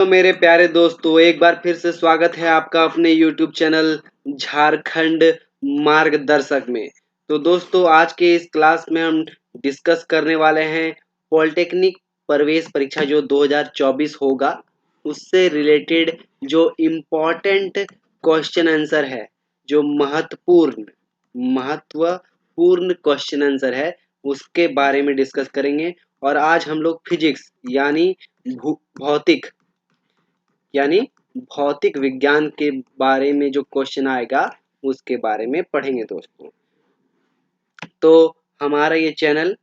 तो मेरे प्यारे दोस्तों, एक बार फिर से स्वागत है आपका अपने YouTube चैनल झारखंड मार्गदर्शक में। तो दोस्तों, आज के इस क्लास में हम डिस्कस करने वाले हैं पॉलिटेक्निक प्रवेश परीक्षा जो 2024 होगा, उससे रिलेटेड जो इम्पोर्टेंट क्वेश्चन आंसर है, जो महत्वपूर्ण क्वेश्चन आंसर है, उसके बारे में डिस्कस करेंगे। और आज हम लोग फिजिक्स यानी भौतिक विज्ञान के बारे में जो क्वेश्चन आएगा उसके बारे में पढ़ेंगे दोस्तों। तो हमारा ये चैनल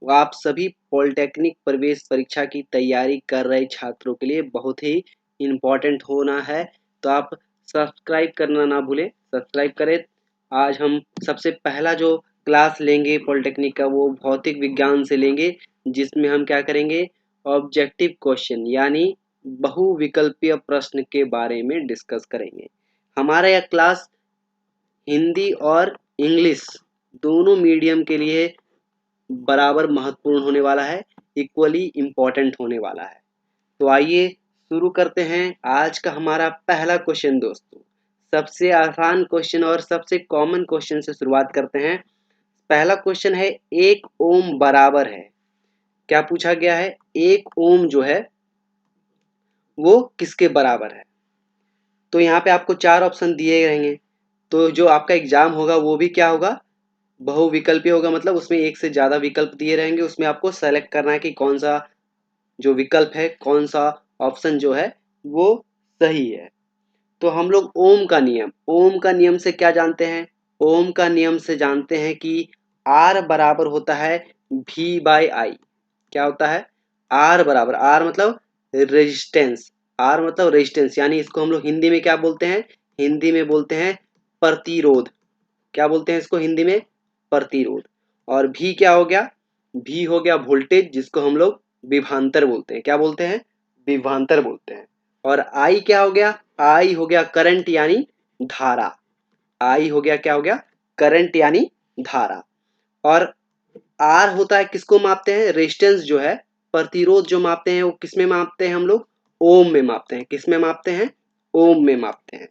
आप सभी पॉलिटेक्निक प्रवेश परीक्षा की तैयारी कर रहे छात्रों के लिए बहुत ही इम्पोर्टेंट होना है, तो आप सब्सक्राइब करना ना भूलें, सब्सक्राइब करें। आज हम सबसे पहला जो क्लास लेंगे पॉलिटेक्निक का वो भौतिक विज्ञान से लेंगे, जिसमें हम क्या करेंगे, ऑब्जेक्टिव क्वेश्चन यानी बहुविकल्पीय प्रश्न के बारे में डिस्कस करेंगे। हमारा यह क्लास हिंदी और इंग्लिश दोनों मीडियम के लिए बराबर महत्वपूर्ण होने वाला है, इक्वली इम्पोर्टेंट होने वाला है। तो आइए शुरू करते हैं आज का हमारा पहला क्वेश्चन दोस्तों। सबसे आसान क्वेश्चन और सबसे कॉमन क्वेश्चन से शुरुआत करते हैं। पहला क्वेश्चन है, 1 ओम बराबर है। क्या पूछा गया है? 1 ओम जो है वो किसके बराबर है? तो यहाँ पे आपको 4 ऑप्शन दिए रहेंगे। तो जो आपका एग्जाम होगा वो भी क्या होगा, बहुविकल्पीय होगा, मतलब उसमें एक से ज्यादा विकल्प दिए रहेंगे। उसमें आपको सेलेक्ट करना है कि कौन सा जो विकल्प है, कौन सा ऑप्शन जो है वो सही है। तो हम लोग ओम का नियम से क्या जानते हैं? ओम का नियम से जानते हैं कि आर बराबर होता है वी बाई आई। क्या होता है? आर बराबर, आर मतलब रेजिस्टेंस, आर मतलब रेजिस्टेंस, यानी इसको हम लोग हिंदी में क्या बोलते हैं? हिंदी में बोलते हैं प्रतिरोध। क्या बोलते हैं इसको हिंदी में? प्रतिरोध। और भी क्या हो गया? भी हो गया वोल्टेज, जिसको हम लोग विभवांतर बोलते हैं। क्या बोलते हैं? विभवांतर बोलते हैं। और आई क्या हो गया? आई हो गया करंट यानी धारा। आई हो गया, क्या हो गया? करंट यानी धारा। और आर होता है, किसको मापते हैं? रेजिस्टेंस जो है, प्रतिरोध जो मापते हैं वो किसमें मापते हैं हम लोग? ओम में मापते हैं। किसमें मापते हैं? ओम में मापते हैं।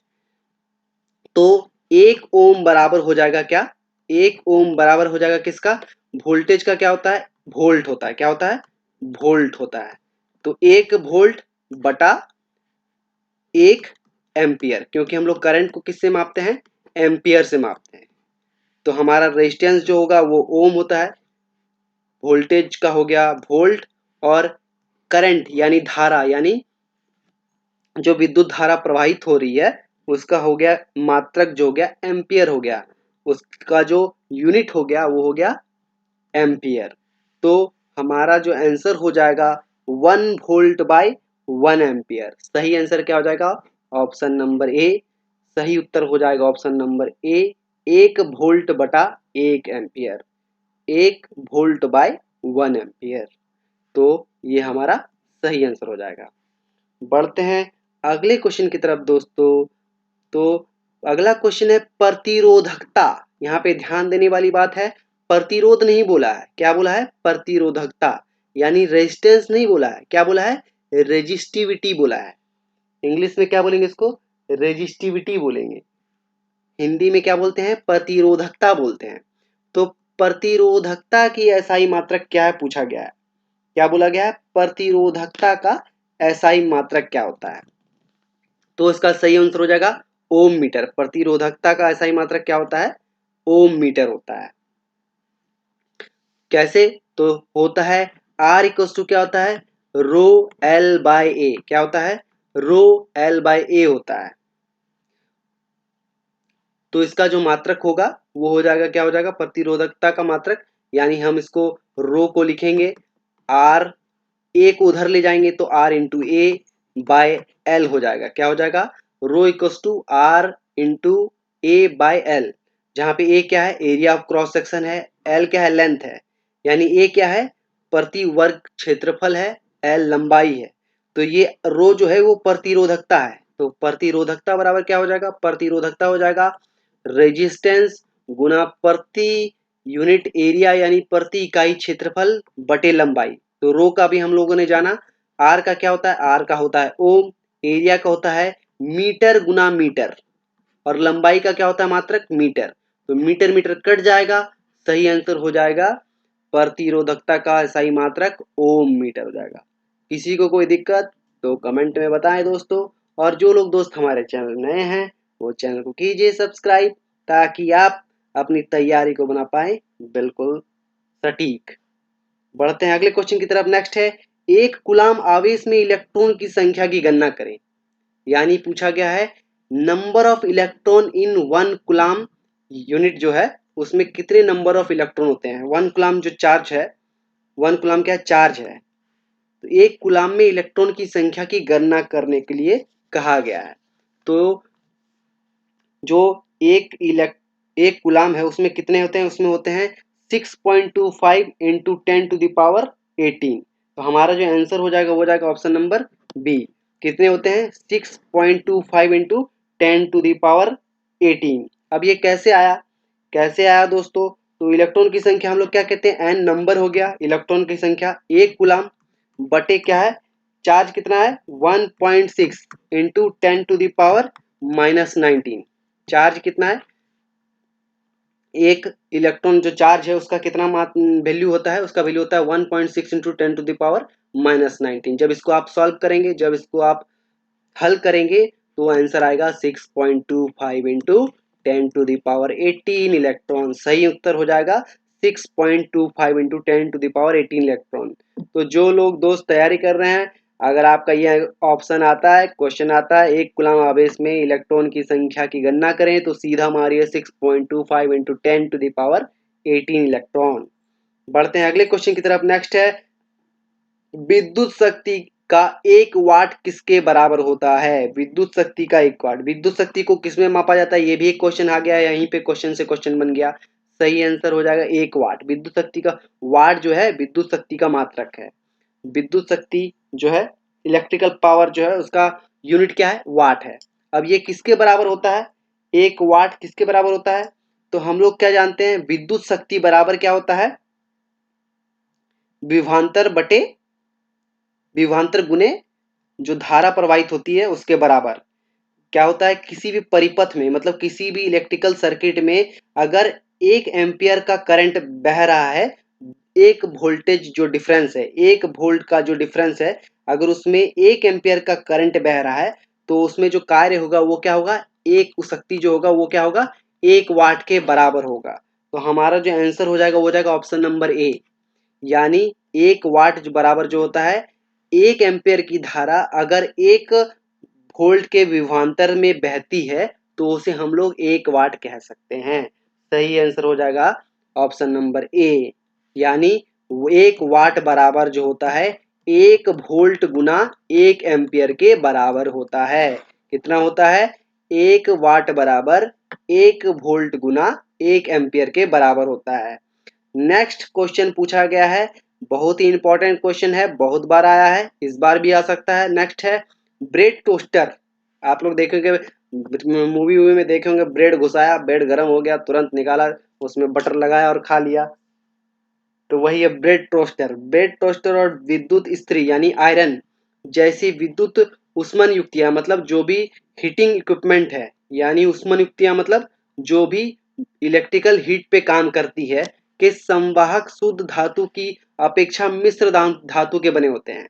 तो 1 ओम बराबर हो जाएगा क्या? 1 ओम बराबर हो जाएगा किसका? वोल्टेज का। क्या होता है? वोल्ट होता है। क्या होता है? वोल्ट होता है। तो 1 वोल्ट बटा 1 एम्पियर, क्योंकि हम लोग करंट को किससे मापते हैं? एम्पियर से मापते हैं। तो हमारा रेजिस्टेंस जो होगा वो ओम होता है, वोल्टेज का हो गया वोल्ट, और करंट यानी धारा, यानी जो विद्युत धारा प्रवाहित हो रही है उसका हो गया मात्रक, जो हो गया एम्पियर हो गया। उसका जो यूनिट हो गया वो हो गया एम्पियर। तो हमारा जो आंसर हो जाएगा 1 वोल्ट बाय 1 एम्पियर। सही आंसर क्या हो जाएगा? Option number A. सही उत्तर हो जाएगा ऑप्शन नंबर ए, 1 वोल्ट बटा 1 एम्पियर। 1 volt by 1 ampere. तो ये हमारा सही आंसर हो जाएगा। बढ़ते हैं अगले क्वेश्चन की तरफ दोस्तों। तो अगला क्वेश्चन है प्रतिरोधकता। यहाँ पे ध्यान देने वाली बात है, प्रतिरोध नहीं बोला है। क्या बोला है? प्रतिरोधकता, यानी रेजिस्टेंस नहीं बोला है। क्या बोला है? रेजिस्टिविटी बोला है। इंग्लिश में क्या बोलेंगे इसको? रेजिस्टिविटी बोलेंगे। हिंदी में क्या बोलते हैं? प्रतिरोधकता बोलते हैं। तो प्रतिरोधकता की एसआई मात्रक क्या है पूछा गया है। क्या बोला गया है? प्रतिरोधकता का एसआई मात्रक क्या होता है? तो इसका सही आंसर हो जाएगा ओम मीटर। प्रतिरोधकता का एसआई मात्रक क्या होता है? ओम मीटर होता है। कैसे? तो होता है आर इक्वल टू क्या होता है? रो एल बाय ए। क्या होता है? रो एल बाय ए होता है। तो इसका जो मात्रक होगा वो हो जाएगा, क्या हो जाएगा? प्रतिरोधकता का मात्रक, यानी हम इसको रो को लिखेंगे, आर ए को उधर ले जाएंगे तो R into A by L हो जाएगा। क्या हो जाएगा? Rho equals to R into A by L, जहां पे ए क्या है? एरिया ऑफ क्रॉस सेक्शन है, एल क्या है? लेंथ है, यानी ए क्या है? प्रति वर्ग क्षेत्रफल है, एल लंबाई है। तो ये रो जो है वो प्रतिरोधकता है। तो प्रतिरोधकता बराबर क्या हो जाएगा? प्रतिरोधकता हो जाएगा रेजिस्टेंस गुना प्रति यूनिट एरिया, यानी प्रति इकाई क्षेत्रफल बटे लंबाई। तो रो का भी हम लोगों ने जाना आर का क्या होता है, आर का होता है ओम, एरिया का होता है मीटर गुना मीटर, और लंबाई का क्या होता है मात्रक मीटर। तो मीटर मीटर कट जाएगा, सही आंसर हो जाएगा प्रतिरोधकता का सही मात्रक ओम मीटर हो जाएगा। किसी को कोई दिक्कत तो कमेंट में बताएं दोस्तों, और जो लोग दोस्त हमारे चैनल नए हैं वो चैनल को कीजिए सब्सक्राइब, ताकि आप अपनी तैयारी को बना पाए बिल्कुल सटीक। बढ़ते हैं अगले क्वेश्चन की तरफ। नेक्स्ट है, एक कूलाम आवेश में इलेक्ट्रॉन की संख्या की गणना करें। यानी पूछा गया है number of electron in one coulomb unit जो है उसमें कितने नंबर ऑफ इलेक्ट्रॉन होते हैं। वन कूलाम जो चार्ज है, वन कूलाम क्या चार्ज है, तो एक कूलाम में इलेक्ट्रॉन की संख्या की गणना करने के लिए कहा गया है। तो जो एक कूलाम है उसमें कितने होते हैं, उसमें होते हैं 6.25 इंटू 10⁻18। तो हमारा जो आंसर हो जाएगा वो जाएगा ऑप्शन नंबर बी। कितने होते हैं 6.25 इंटू 10⁻18। अब ये कैसे आया दोस्तों, तो इलेक्ट्रॉन की संख्या हम लोग क्या कहते हैं, एन नंबर हो गया इलेक्ट्रॉन की संख्या, एक कूलाम बटे क्या है चार्ज कितना है 1.6 इंटू 10⁻19। चार्ज कितना है, एक इलेक्ट्रॉन जो चार्ज है उसका कितना वैल्यू होता है, उसका वैल्यू होता है 1.6 इंटू 10⁻19। जब इसको आप सॉल्व करेंगे, जब इसको आप हल करेंगे तो आंसर आएगा 6.25 इंटू 10⁻18 इलेक्ट्रॉन। सही उत्तर हो जाएगा 6.25 इंटू 10⁻18 इलेक्ट्रॉन। तो जो लोग दोस्त तैयारी कर रहे हैं, अगर आपका ये ऑप्शन आता है, क्वेश्चन आता है एक कूलाम आवेश में इलेक्ट्रॉन की संख्या की गणना करें, तो सीधा मारिए 6.25 इंटू 10⁻18 इलेक्ट्रॉन। बढ़ते हैं अगले क्वेश्चन की तरफ। नेक्स्ट है, विद्युत शक्ति का 1 वाट किसके बराबर होता है। विद्युत शक्ति का 1 वाट, विद्युत शक्ति को किसमें मापा जाता है, ये भी एक क्वेश्चन आ गया है, यहीं पे क्वेश्चन से क्वेश्चन बन गया। सही आंसर हो जाएगा 1 वाट। विद्युत शक्ति का वाट जो है विद्युत शक्ति का मात्रक है। विद्युत शक्ति जो है इलेक्ट्रिकल पावर जो है उसका यूनिट क्या है, वाट है। अब ये किसके बराबर होता है, 1 वाट किसके बराबर होता है, तो हम लोग क्या जानते हैं विद्युत शक्ति बराबर क्या होता है, विभवांतर गुने जो धारा प्रवाहित होती है उसके बराबर। क्या होता है, किसी भी परिपथ में मतलब किसी भी इलेक्ट्रिकल सर्किट में अगर 1 एम्पियर का करंट बह रहा है, एक वोल्टेज जो डिफरेंस है, 1 वोल्ट का जो डिफरेंस है, अगर उसमें 1 एम्पियर का करंट बह रहा है तो उसमें जो कार्य होगा वो क्या होगा, एक शक्ति जो होगा वो क्या होगा 1 वाट के बराबर होगा। तो हमारा जो आंसर हो जाएगा वो जाएगा ऑप्शन नंबर ए। यानी 1 वाट जो बराबर जो होता है 1 एम्पियर की धारा अगर 1 वोल्ट के विभवांतर में बहती है तो उसे हम लोग 1 वाट कह सकते हैं। सही आंसर हो जाएगा ऑप्शन नंबर ए। यानी 1 वाट बराबर जो होता है 1 वोल्ट गुना 1 एम्पियर के बराबर होता है। कितना होता है, 1 वाट बराबर 1 वोल्ट गुना 1 एम्पियर के बराबर होता है। नेक्स्ट क्वेश्चन पूछा गया है, बहुत ही इंपॉर्टेंट क्वेश्चन है, बहुत बार आया है, इस बार भी आ सकता है। नेक्स्ट है ब्रेड टोस्टर। आप लोग देखेंगे मूवी में देखे होंगे, ब्रेड घुसाया, ब्रेड गर्म हो गया, तुरंत निकाला, उसमें बटर लगाया और खा लिया, तो वही है ब्रेड टोस्टर। ब्रेड टोस्टर और विद्युत इस्त्री यानी आयरन जैसी विद्युत उष्मन युक्तियां, मतलब जो भी हीटिंग इक्विपमेंट है, यानी उष्मन युक्तियां मतलब जो भी इलेक्ट्रिकल हीट पे काम करती है, के संवाहक शुद्ध धातु की अपेक्षा मिश्र धातु के बने होते हैं।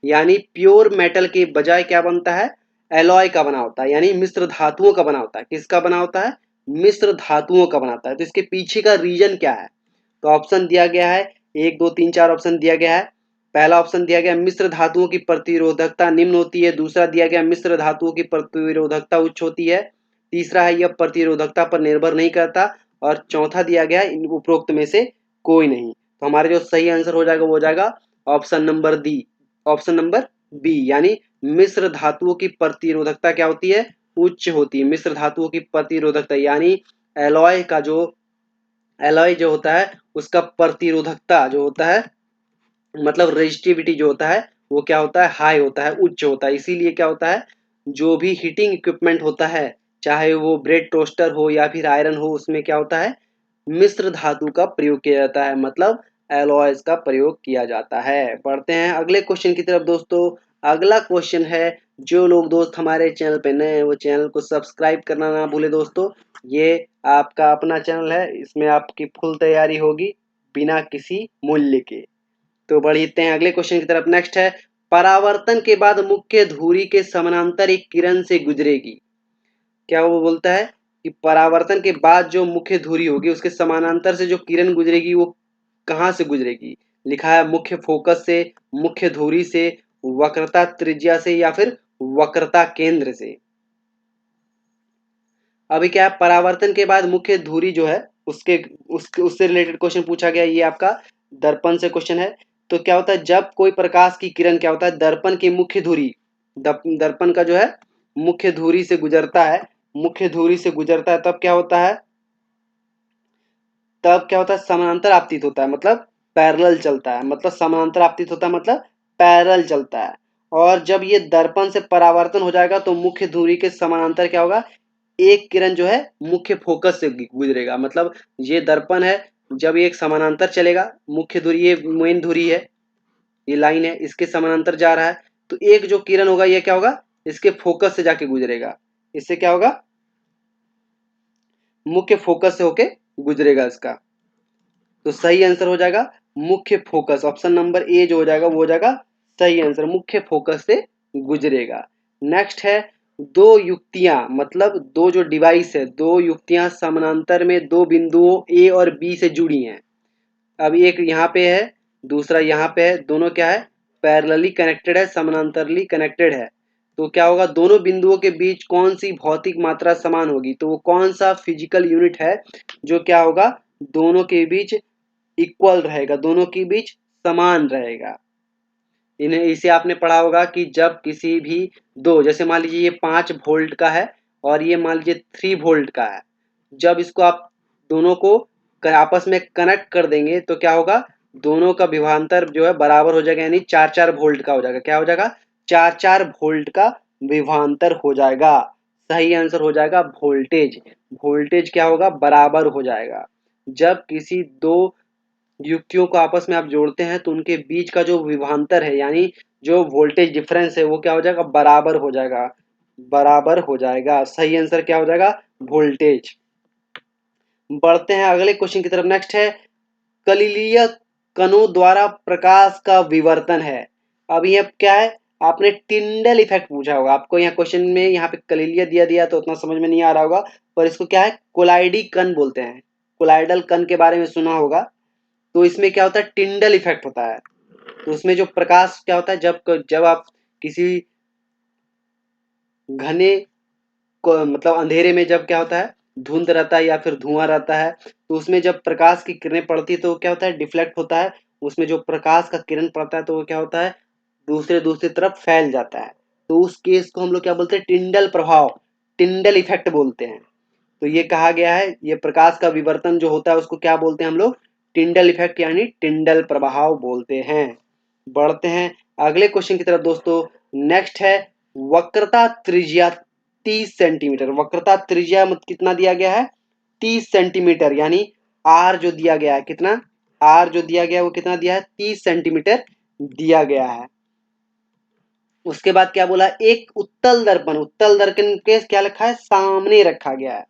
यानी प्योर मेटल के बजाय क्या बनता है, एलॉय का बना होता है, यानी मिश्र धातुओं का बना होता है। किसका बना होता है, मिश्र धातुओं का बनाता है। तो इसके पीछे का रीजन क्या है, तो ऑप्शन दिया गया है 1 2 3 4 ऑप्शन दिया गया है। पहला ऑप्शन दिया गया मिश्र धातुओं की प्रतिरोधकता निम्न होती है, दूसरा दिया गया मिश्र धातुओं की प्रतिरोधकता उच्च होती है, तीसरा है यह प्रतिरोधकता पर निर्भर नहीं करता, और चौथा दिया गया है इन उपरोक्त में से कोई नहीं। तो हमारा जो सही आंसर हो जाएगा वो हो जाएगा option number D, option number B. यानी मिश्र धातुओं की प्रतिरोधकता क्या होती है, उच्च होती है। मिश्र धातुओं की प्रतिरोधकता यानी एलॉय का जो एलॉय जो होता है उसका प्रतिरोधकता जो होता है मतलब रेजिस्टिविटी जो होता है वो क्या होता है, हाई होता है, उच्च होता है। इसीलिए क्या होता है, जो भी हीटिंग इक्विपमेंट होता है, चाहे वो ब्रेड टोस्टर हो या फिर आयरन हो, उसमें क्या होता है मिश्र धातु का प्रयोग किया जाता है। मतलब एलॉयज का प्रयोग किया जाता है। बढ़ते हैं अगले क्वेश्चन की तरफ दोस्तों। अगला क्वेश्चन है, जो लोग दोस्त हमारे चैनल पे नए हैं वो चैनल को सब्सक्राइब करना ना भूले दोस्तों। ये आपका अपना चैनल है, इसमें आपकी फुल तैयारी होगी बिना किसी मूल्य के। तो बढ़ते हैं अगले क्वेश्चन की तरफ। नेक्स्ट है, परावर्तन के बाद मुख्य धुरी के समानांतर एक किरण से गुजरेगी। क्या वो बोलता है कि परावर्तन के बाद जो मुख्य धुरी होगी उसके समानांतर से जो किरण गुजरेगी वो कहाँ से गुजरेगी। लिखा है मुख्य फोकस से, मुख्य धुरी से, वक्रता त्रिज्या से या फिर वक्रता केंद्र से। अभी क्या है, परावर्तन के बाद मुख्य धुरी जो है उससे रिलेटेड क्वेश्चन पूछा गया। ये आपका दर्पण से क्वेश्चन है। तो क्या होता है, जब कोई प्रकाश की किरण क्या होता है दर्पण की मुख्य धुरी, दर्पण का जो है मुख्य धुरी से गुजरता है, मुख्य धुरी से गुजरता है, तब क्या होता है, समानांतर आपतित होता है, मतलब पैरेलल चलता है। मतलब समानांतर आपतित होता है मतलब पैरेलल चलता है। और जब ये दर्पण से परावर्तन हो जाएगा तो मुख्य धुरी के समानांतर क्या होगा, एक किरण जो है मुख्य फोकस से गुजरेगा। मतलब ये दर्पण है, जब ये एक समानांतर चलेगा, मुख्य धुरी ये मेन धुरी है, ये लाइन है, इसके समानांतर जा रहा है, तो एक जो किरण होगा ये क्या होगा, इसके फोकस से जाके गुजरेगा। इससे क्या होगा, मुख्य फोकस से होके गुजरेगा इसका। तो सही आंसर हो जाएगा मुख्य फोकस। ऑप्शन नंबर ए जो हो जाएगा वो हो जाएगा सही आंसर, मुख्य फोकस से गुजरेगा। नेक्स्ट है, दो युक्तियां, मतलब दो जो डिवाइस है, दो युक्तियां समानांतर में दो बिंदुओं ए और बी से जुड़ी हैं। अब एक यहाँ पे है, दूसरा यहाँ पे है, दोनों क्या है, पैरेलली कनेक्टेड है, समानांतरली कनेक्टेड है। तो क्या होगा, दोनों बिंदुओं के बीच कौन सी भौतिक मात्रा समान होगी। तो वो कौन सा फिजिकल यूनिट है जो क्या होगा, दोनों के बीच इक्वल रहेगा, दोनों के बीच समान रहेगा। इन्हें इसे आपने पढ़ा होगा कि जब किसी भी दो, जैसे मान लीजिए ये 5 वोल्ट का है और ये मान लीजिए 3 वोल्ट का है, जब इसको आप दोनों को आपस में कनेक्ट कर देंगे तो क्या होगा, दोनों का विभवांतर जो है बराबर हो जाएगा, यानी 4-4 वोल्ट का हो जाएगा। क्या हो जाएगा, 4-4 वोल्ट का विभवांतर हो जाएगा। सही आंसर हो जाएगा वोल्टेज। वोल्टेज क्या होगा, बराबर हो जाएगा। जब किसी दो युक्तियों को आपस में आप जोड़ते हैं तो उनके बीच का जो विभवांतर है, यानी जो वोल्टेज डिफरेंस है, वो क्या हो जाएगा, बराबर हो जाएगा, बराबर हो जाएगा। सही आंसर क्या हो जाएगा, वोल्टेज। बढ़ते हैं अगले क्वेश्चन की तरफ। नेक्स्ट है, कलिलीय कणों द्वारा प्रकाश का विवर्तन है। अब ये क्या है, आपने टिंडल इफेक्ट पूछा होगा आपको यहाँ क्वेश्चन में, यहाँ पे कलिलीय दिया तो उतना समझ में नहीं आ रहा होगा, पर इसको क्या है, कोलाइडी कण बोलते हैं। कोलाइडल कण के बारे में सुना होगा। तो इसमें क्या होता है, टिंडल इफेक्ट होता है। तो उसमें जो प्रकाश क्या होता है, जब आप किसी घने को, मतलब अंधेरे में जब क्या होता है, धुंध रहता है या फिर धुआं रहता है, तो उसमें जब प्रकाश की किरणें पड़ती है तो क्या होता है, डिफ्लेक्ट होता है। उसमें जो प्रकाश का किरण पड़ता है तो वो क्या होता है, दूसरे दूसरी तरफ फैल जाता है। तो उस केस को हम लोग क्या बोलते हैं, टिंडल प्रभाव, टिंडल इफेक्ट बोलते हैं। तो ये कहा गया है, ये प्रकाश का विवर्तन जो होता है उसको क्या बोलते हैं हम लोग, टिंडल इफेक्ट यानी टिंडल प्रभाव बोलते हैं। बढ़ते हैं अगले क्वेश्चन की तरफ दोस्तों। नेक्स्ट है, वक्रता त्रिज्या 30 सेंटीमीटर। वक्रता त्रिज्या कितना दिया गया है, 30 सेंटीमीटर, यानी आर जो दिया गया है, कितना आर जो दिया गया है वो कितना दिया है, 30 सेंटीमीटर दिया गया है। उसके बाद क्या बोला, एक उत्तल दर्पण, उत्तल दर्पण के क्या लिखा है, सामने रखा गया है।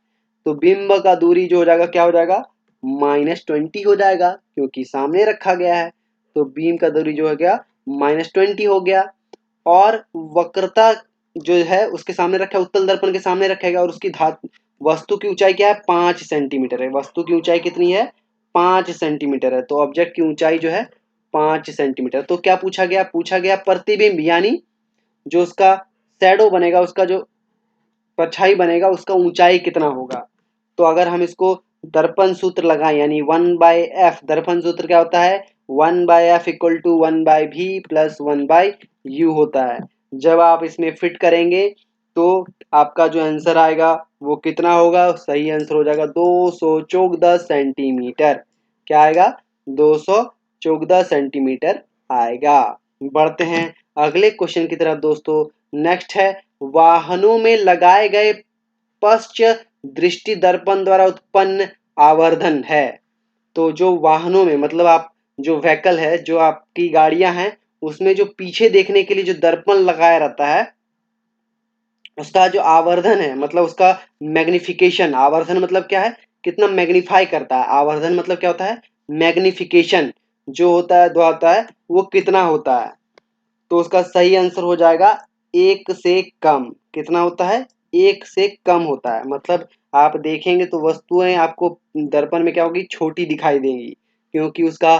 तो बिंब का दूरी जो हो जाएगा क्या हो जाएगा, -20 हो जाएगा, क्योंकि सामने रखा गया है। तो बीम का दूरी जो हो गया -20 हो गया। और वक्रता जो है उसके सामने रखा है, उत्तल दर्पण के सामने रखेगा, और उसकी वस्तु की ऊंचाई क्या है, 5 सेंटीमीटर है। वस्तु की ऊंचाई कितनी है, 5 सेंटीमीटर है। तो ऑब्जेक्ट की ऊंचाई जो है 5 सेंटीमीटर। तो क्या पूछा गया प्रतिबिंब, यानी जो उसका शैडो बनेगा, उसका जो परछाई बनेगा, उसका ऊंचाई कितना होगा। तो अगर हम इसको दर्पण सूत्र लगाएं, यानी 1/f, दर्पण सूत्र क्या होता है, 1/f equal to 1/v plus 1/u होता है। जब आप इसमें फिट करेंगे तो आपका जो आंसर आएगा वो कितना होगा, सही आंसर हो जाएगा 214 सेंटीमीटर। क्या आएगा, 214 सेंटीमीटर आएगा। बढ़ते हैं अगले क्वेश्चन की तरफ दोस्तों। नेक्स्ट है, वाहनों में लगाए गए पश्च दृष्टि दर्पण द्वारा उत्पन्न आवर्धन है। तो जो वाहनों में, मतलब आप जो व्हीकल है, जो आपकी गाड़ियां हैं, उसमें जो पीछे देखने के लिए जो दर्पण लगाया रहता है, उसका जो आवर्धन है, मतलब उसका मैग्निफिकेशन, आवर्धन मतलब क्या है, कितना मैग्नीफाई करता है, आवर्धन मतलब क्या होता है, मैग्निफिकेशन जो होता है वो कितना होता है। तो उसका सही आंसर हो जाएगा 1 से कम। कितना होता है, 1 से कम होता है। मतलब आप देखेंगे तो वस्तुएं आपको दर्पण में क्या होगी, छोटी दिखाई देंगी, क्योंकि उसका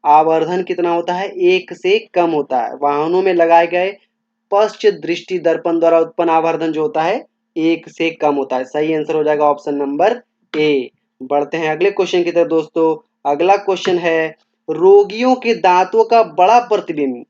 आवर्धन कितना होता है, 1 से कम होता है। वाहनों में लगाए गए पश्च दृष्टि दर्पण द्वारा उत्पन्न आवर्धन जो होता है 1 से कम होता है। सही आंसर हो जाएगा ऑप्शन नंबर ए। बढ़ते हैं अगले क्वेश्चन की तरफ दोस्तों। अगला क्वेश्चन है, रोगियों के दांतों का बड़ा प्रतिबिंब।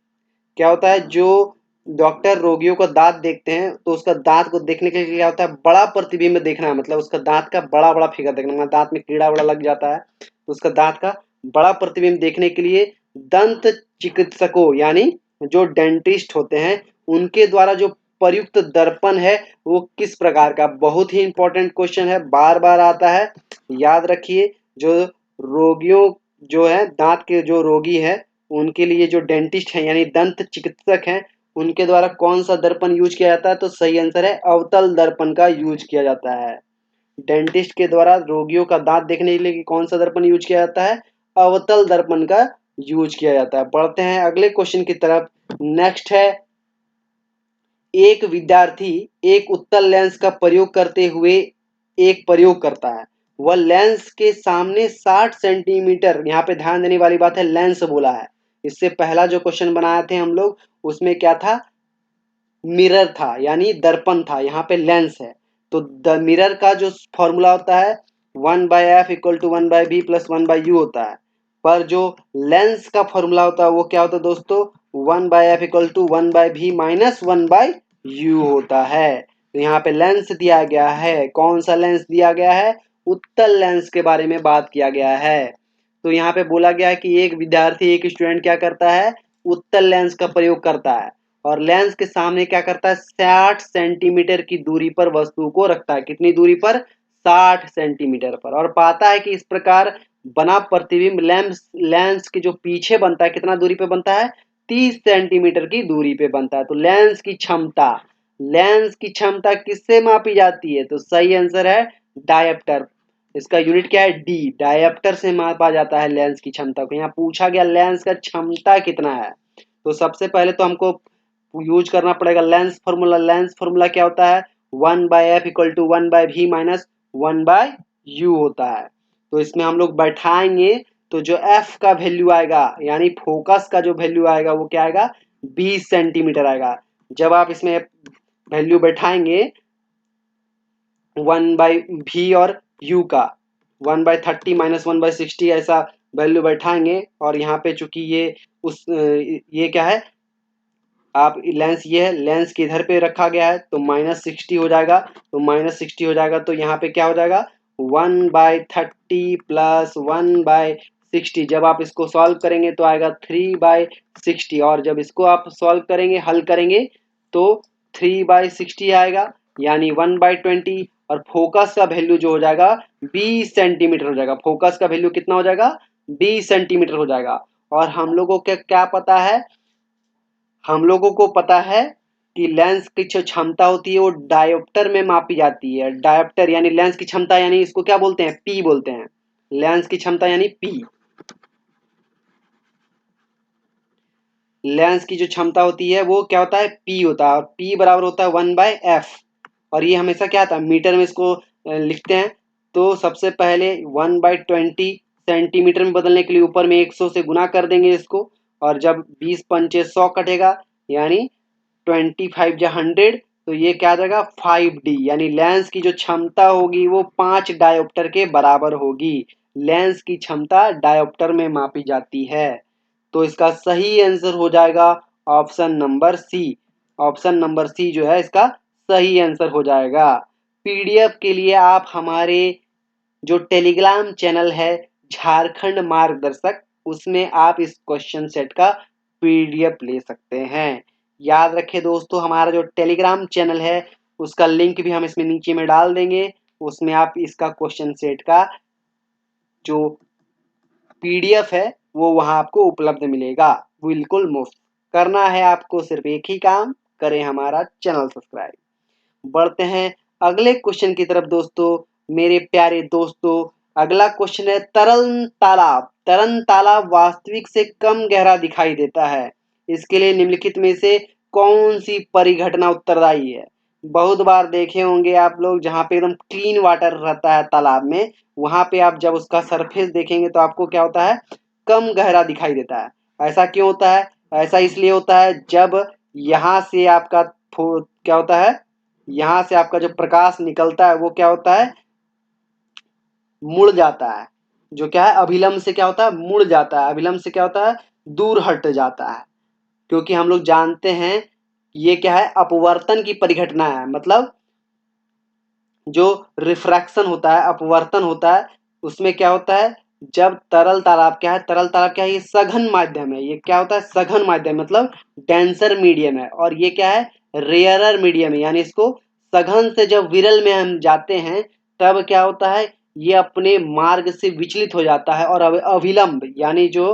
क्या होता है, जो डॉक्टर रोगियों का दांत देखते हैं तो उसका दांत को देखने के लिए क्या होता है, बड़ा प्रतिबिंब देखना है, मतलब उसका दांत का बड़ा बड़ा फिगर देखना है। दांत में कीड़ा वड़ा लग जाता है तो उसका दांत का बड़ा प्रतिबिंब देखने के लिए दंत चिकित्सकों यानी जो डेंटिस्ट होते हैं उनके द्वारा जो प्रयुक्त दर्पण है वो किस प्रकार का। बहुत ही इंपॉर्टेंट क्वेश्चन है, बार बार आता है, याद रखिए। जो रोगियों जो है, दांत के जो रोगी है उनके लिए जो डेंटिस्ट हैं यानी दंत चिकित्सक हैं, उनके द्वारा कौन सा दर्पण यूज किया जाता है, तो सही आंसर है अवतल दर्पण का यूज किया जाता है। डेंटिस्ट के द्वारा रोगियों का दांत देखने के लिए कौन सा दर्पण यूज किया जाता है, अवतल दर्पण का यूज किया जाता है। बढ़ते हैं अगले क्वेश्चन की तरफ। नेक्स्ट है, एक विद्यार्थी एक उत्तल लेंस का प्रयोग करते हुए एक प्रयोग करता है। वह लेंस के सामने 60 सेंटीमीटर, यहाँ पे ध्यान देने वाली बात है लेंस बोला है। इससे पहला जो क्वेश्चन बनाए थे हम लोग उसमें क्या था, मिरर था यानी दर्पण था, यहाँ पे लेंस है। तो द मिरर का जो फॉर्मूला होता है 1/f=1/b + 1/u होता है। पर जो लेंस का फॉर्मूला होता है वो क्या होता है दोस्तों, 1/f=1/b - 1/u होता है। तो यहाँ पे लेंस दिया गया है, कौन सा लेंस दिया गया है, उत्तल लेंस के बारे में बात किया गया है। तो यहाँ पे बोला गया है कि एक विद्यार्थी, एक स्टूडेंट क्या करता है, उत्तल लेंस का प्रयोग करता है और लेंस के सामने क्या करता है, 60 सेंटीमीटर की दूरी पर वस्तु को रखता है। कितनी दूरी पर, 60 सेंटीमीटर पर। और पाता है कि इस प्रकार बना प्रतिबिंब लेंस के जो पीछे बनता है कितना दूरी पे बनता है, 30 सेंटीमीटर की दूरी पे बनता है। तो लेंस की क्षमता किससे मापी जाती है, तो सही आंसर है डायप्टर। इसका यूनिट क्या है, डी। डायप्टर से मापा जाता है लेंस की क्षमता को। यहाँ पूछा गया लेंस का क्षमता कितना है, तो सबसे पहले तो हमको यूज करना पड़ेगा लेंस फॉर्मूला। लेंस फॉर्मूला क्या होता है, 1/f=1/v - 1/u होता है। तो इसमें हम लोग बैठाएंगे तो जो f का वैल्यू आएगा यानी फोकस का जो वैल्यू आएगा वो क्या आएगा, 20 सेंटीमीटर आएगा। जब आप इसमें वैल्यू बैठाएंगे 1/v और u का, 1/30 - 1/60 ऐसा वैल्यू बैठाएंगे। और यहाँ पे चूंकि ये क्या है, आप लेंस, ये है लेंस के इधर पे रखा गया है तो -60 हो जाएगा। तो -60 हो जाएगा तो यहाँ पे क्या हो जाएगा, 1/30 + 1/60। जब आप इसको सॉल्व करेंगे तो आएगा 3/60। और जब इसको आप सॉल्व करेंगे, हल करेंगे तो 3/60 आएगा यानी 1/20। और फोकस का वैल्यू जो हो जाएगा 20 सेंटीमीटर हो जाएगा। फोकस का वैल्यू कितना हो जाएगा, 20 सेंटीमीटर हो जाएगा। और हम लोगों को क्या पता है, हम लोगों को पता है कि लेंस की जो क्षमता होती है वो डायोप्टर में मापी जाती है। डायोप्टर यानी लेंस की क्षमता, यानी इसको क्या बोलते हैं, पी बोलते हैं। लेंस की क्षमता यानी पी। लेंस की जो क्षमता होती है वो क्या होता है, पी होता है। और पी बराबर होता है 1/f। और ये हमेशा क्या आता है, मीटर में इसको लिखते हैं। तो सबसे पहले 1/20 सेंटीमीटर में बदलने के लिए ऊपर में 100 से गुना कर देंगे इसको। और जब 20 पंचे 100 कटेगा यानी 25 या 100, तो ये क्या आ जाएगा 5D। यानी लेंस की जो क्षमता होगी वो 5 डायोप्टर के बराबर होगी। लेंस की क्षमता डायोप्टर में मापी जाती है। तो इसका सही आंसर हो जाएगा option number C. Option number C जो है इसका सही आंसर हो जाएगा। पीडीएफ के लिए आप हमारे जो टेलीग्राम चैनल है झारखंड मार्गदर्शक, उसमें आप इस क्वेश्चन सेट का पीडीएफ ले सकते हैं। याद रखें दोस्तों, हमारा जो टेलीग्राम चैनल है उसका लिंक भी हम इसमें नीचे में डाल देंगे। उसमें आप इसका क्वेश्चन सेट का जो पीडीएफ है वो वहाँ आपको उपलब्ध मिलेगा बिल्कुल मुफ्त। करना है आपको सिर्फ एक ही काम, करें हमारा चैनल सब्सक्राइब। बढ़ते हैं अगले क्वेश्चन की तरफ दोस्तों, मेरे प्यारे दोस्तों। अगला क्वेश्चन है तरल तालाब। तरल तालाब वास्तविक से कम गहरा दिखाई देता है, इसके लिए निम्नलिखित में से कौन सी परिघटना उत्तरदायी है? बहुत बार देखे होंगे आप लोग, जहाँ पे एकदम क्लीन वाटर रहता है तालाब में, वहां पे आप जब उसका सरफेस देखेंगे तो आपको क्या होता है, कम गहरा दिखाई देता है। ऐसा क्यों होता है? ऐसा इसलिए होता है जब यहाँ से आपका क्या होता है, यहाँ से आपका जो प्रकाश निकलता है वो क्या होता है, मुड़ जाता है। जो क्या है, अभिलंब से क्या होता है, मुड़ जाता है। अभिलंब से क्या होता है, दूर हट जाता है। क्योंकि हम लोग जानते हैं ये क्या है, अपवर्तन की परिघटना है। मतलब जो रिफ्रैक्शन होता है, अपवर्तन होता है, उसमें क्या होता है, जब तरल तालाब क्या है, तरल तालाब क्या है, ये सघन माध्यम है। ये क्या होता है, सघन माध्यम, मतलब डेंसर मीडियम है। और ये क्या है, रेयरर मीडियम है। यानी इसको सघन से जब विरल में हम जाते हैं तब क्या होता है, ये अपने मार्ग से विचलित हो जाता है और अभिलंब यानी जो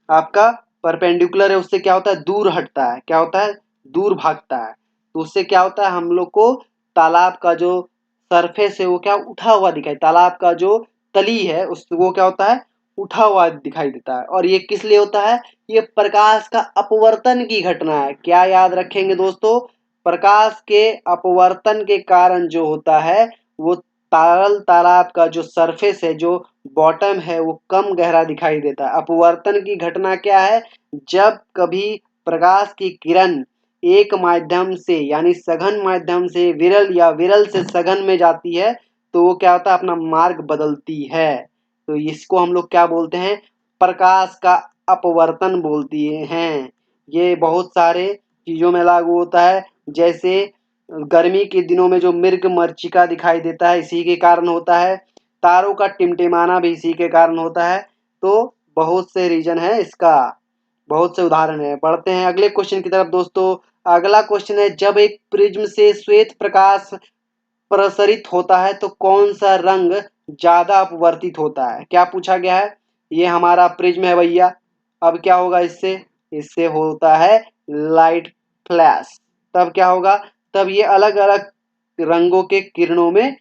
आपका परपेंडिकुलर है उससे क्या होता है, दूर हटता है। क्या होता है, दूर भागता है। तो उससे क्या होता है, हम लोग को तालाब का जो सरफेस है वो क्या उठा हुआ दिखाई, तालाब का जो तली है उस वो क्या होता है, उठा हुआ दिखाई देता है। और ये किस लिए होता है, ये प्रकाश का अपवर्तन की घटना है। क्या याद रखेंगे दोस्तों, प्रकाश के अपवर्तन के कारण जो होता है वो तरल तालाब का जो सरफेस है, जो बॉटम है, वो कम गहरा दिखाई देता है। अपवर्तन की घटना क्या है, जब कभी प्रकाश की किरण एक माध्यम से यानी सघन माध्यम से विरल या विरल से सघन में जाती है तो वो क्या होता है, अपना मार्ग बदलती है। तो इसको हम लोग क्या बोलते हैं, प्रकाश का अपवर्तन बोलती हैं। ये बहुत सारे चीजों में लागू होता है। जैसे गर्मी के दिनों में जो मृग मरीचिका दिखाई देता है, इसी के कारण होता है। तारों का टिमटिमाना भी इसी के कारण होता है। तो बहुत से रीजन है इसका, बहुत से उदाहरण है। बढ़ते हैं अगले क्वेश्चन की तरफ दोस्तों। अगला क्वेश्चन है, जब एक प्रिज्म से श्वेत प्रकाश प्रसरित होता है तो कौन सा रंग ज्यादा अपवर्तित होता है? क्या पूछा गया है, ये हमारा प्रिज्म है भैया। अब क्या होगा इससे, इससे होता है लाइट फ्लैश। तब क्या होगा, तब ये अलग अलग रंगों के किरणों में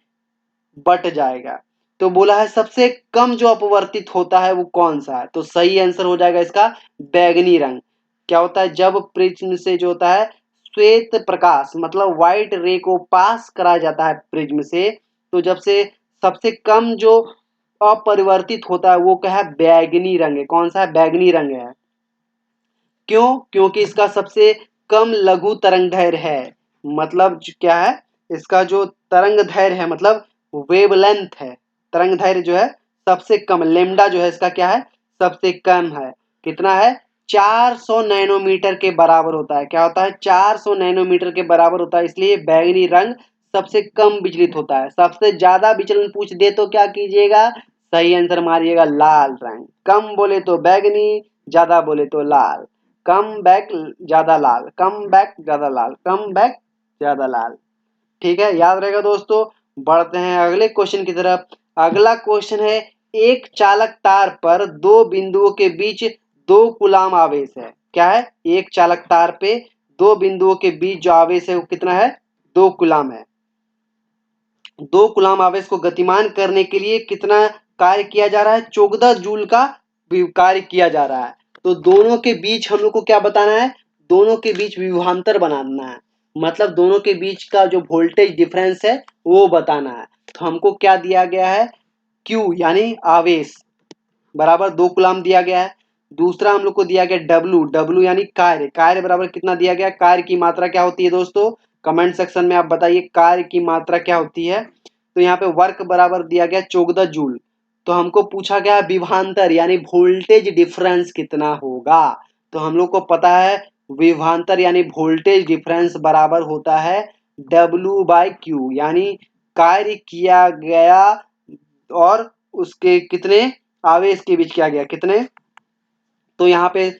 बट जाएगा। तो बोला है सबसे कम जो अपवर्तित होता है वो कौन सा है, तो सही आंसर हो जाएगा इसका बैगनी रंग। क्या होता है, जब प्रिज्म से जो होता है श्वेत प्रकाश मतलब व्हाइट रे को पास कराया जाता है प्रिज्म से, तो जब से सबसे कम जो अपरिवर्तित होता है वो क्या है, बैगनी रंग है। कौन सा है, बैगनी रंग है। क्यों, क्योंकि इसका सबसे कम लघु तरंग दैर्घ्य है। मतलब क्या है, इसका जो तरंग दैर्घ्य है मतलब वेवलेंथ है, तरंग दैर्घ्य जो है सबसे कम, लेमडा जो है इसका क्या है, सबसे कम है। कितना है, 400 नैनोमीटर के बराबर होता है। क्या होता है, 400 नैनोमीटर के बराबर होता है। इसलिए बैगनी रंग सबसे कम विचलित होता है। सबसे ज्यादा विचलन पूछ दे तो क्या कीजिएगा, सही आंसर मारिएगा लाल रंग। कम बोले तो बैगनी, ज्यादा बोले तो लाल। कम बैक ज्यादा लाल, कम बैक ज्यादा लाल, कम बैक ज्यादा लाल। ठीक है, याद रहेगा दोस्तों। बढ़ते हैं अगले क्वेश्चन की तरफ। अगला क्वेश्चन है, एक चालक तार पर दो बिंदुओं के बीच दो कूलाम आवेश है। क्या है, एक चालक तार पे दो बिंदुओं के बीच जो आवेश है वो कितना है, दो कूलाम है। दो कूलाम आवेश को गतिमान करने के लिए कितना कार्य किया जा रहा है, 14 जूल का कार्य किया जा रहा है। तो दोनों के बीच हम लोग को क्या बताना है, दोनों के बीच विभवांतर बनाना है। मतलब दोनों के बीच का जो वोल्टेज डिफरेंस है वो बताना है। तो हमको क्या दिया गया है, Q यानी आवेश बराबर दो कूलाम दिया गया है। दूसरा हम लोग को दिया गया W यानी कार्य, कार्य बराबर कितना दिया गया, कार्य की मात्रा क्या होती है दोस्तों, कमेंट सेक्शन में आप बताइए कार्य की मात्रा क्या होती है। तो यहाँ पे वर्क बराबर दिया गया 14 जूल। तो हमको पूछा गया विभवांतर यानी वोल्टेज डिफरेंस कितना होगा। तो हम लोग को पता है विभवांतर यानी वोल्टेज डिफरेंस बराबर होता है W/Q यानी कार्य किया गया और उसके कितने आवेश के बीच किया गया, कितने। तो यहाँ पे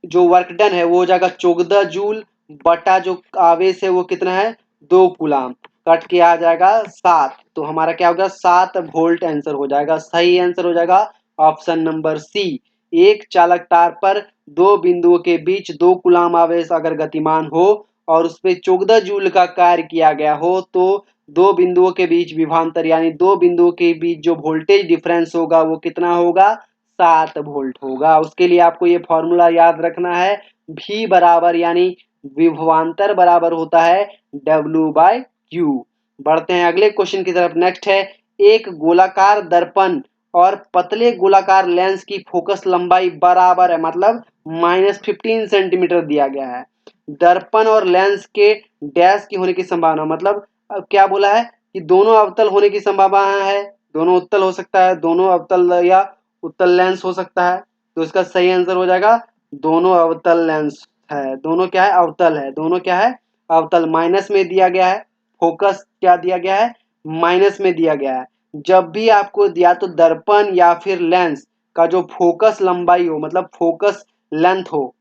जो वर्क डन है वो हो जाएगा 14 जूल बटा जो आवेश है वो कितना है, 2 कूलाम। कट के आ जाएगा 7। तो हमारा क्या होगा, 7 वोल्ट आंसर हो जाएगा। सही आंसर हो जाएगा ऑप्शन नंबर सी एक चालक तार पर दो बिंदुओं के बीच 2 कूलाम आवेश अगर गतिमान हो और उस पे 14 जूल का कार्य किया गया हो तो दो बिंदुओं के बीच विभवांतर यानी दो बिंदुओं के बीच जो वोल्टेज डिफरेंस होगा वो कितना होगा, 7 वोल्ट होगा। उसके लिए आपको ये फॉर्मूला याद रखना है, V बराबर यानी विभवांतर बराबर होता है W/Q। बढ़ते हैं अगले क्वेश्चन की तरफ। नेक्स्ट है, एक गोलाकार दर्पण और पतले गोलाकार लेंस की फोकस लंबाई बराबर है, मतलब -15 सेंटीमीटर दिया गया है। दर्पण और लेंस के डैश की होने की संभावना, मतलब अब क्या बोला है कि दोनों अवतल होने की संभावना है, दोनों उत्तल हो सकता है, दोनों अवतल या उत्तल लेंस हो सकता है। तो इसका सही आंसर हो जाएगा दोनों अवतल लेंस है। दोनों क्या है, अवतल है। दोनों क्या है, अवतल। माइनस में दिया गया है, फोकस क्या दिया गया है, माइनस में दिया गया है। जब भी आपको या तो दर्पण या फिर लेंस का जो फोकस लंबाई हो, मतलब फोकस लेंथ हो,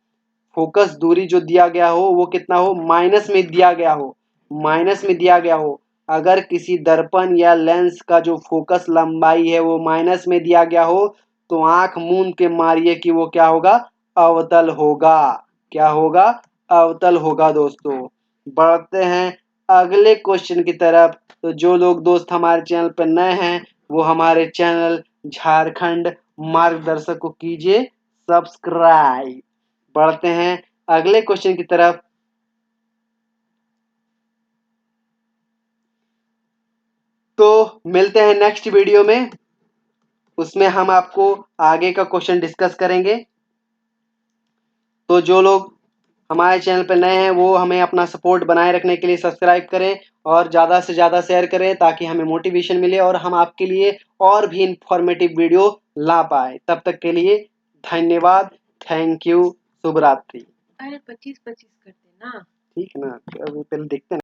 फोकस दूरी जो दिया गया हो वो कितना हो, माइनस में दिया गया हो, माइनस में दिया गया हो। अगर किसी दर्पण या लेंस का जो फोकस लंबाई है वो माइनस में दिया गया हो तो आंख मूंद के मारिए कि वो क्या होगा, अवतल होगा। क्या होगा, अवतल होगा दोस्तों। बढ़ते हैं अगले क्वेश्चन की तरफ। तो जो लोग दोस्त हमारे चैनल पर नए हैं वो हमारे चैनल झारखंड मार्गदर्शक को कीजिए सब्सक्राइब। बढ़ते हैं अगले क्वेश्चन की तरफ। तो मिलते हैं नेक्स्ट वीडियो में, उसमें हम आपको आगे का क्वेश्चन डिस्कस करेंगे। तो जो लोग हमारे चैनल पर नए हैं वो हमें अपना सपोर्ट बनाए रखने के लिए सब्सक्राइब करें और ज़्यादा से ज़्यादा शेयर करें ताकि हमें मोटिवेशन मिले और हम आपके लिए और भी इंफॉर्मेटिव वीडियो ला पाए। तब तक के लिए धन्यवाद, थैंक यू, शुभ रात्रि। अरे 25-25 करते ना, ठीक है ना, अभी पहले देखते हैं।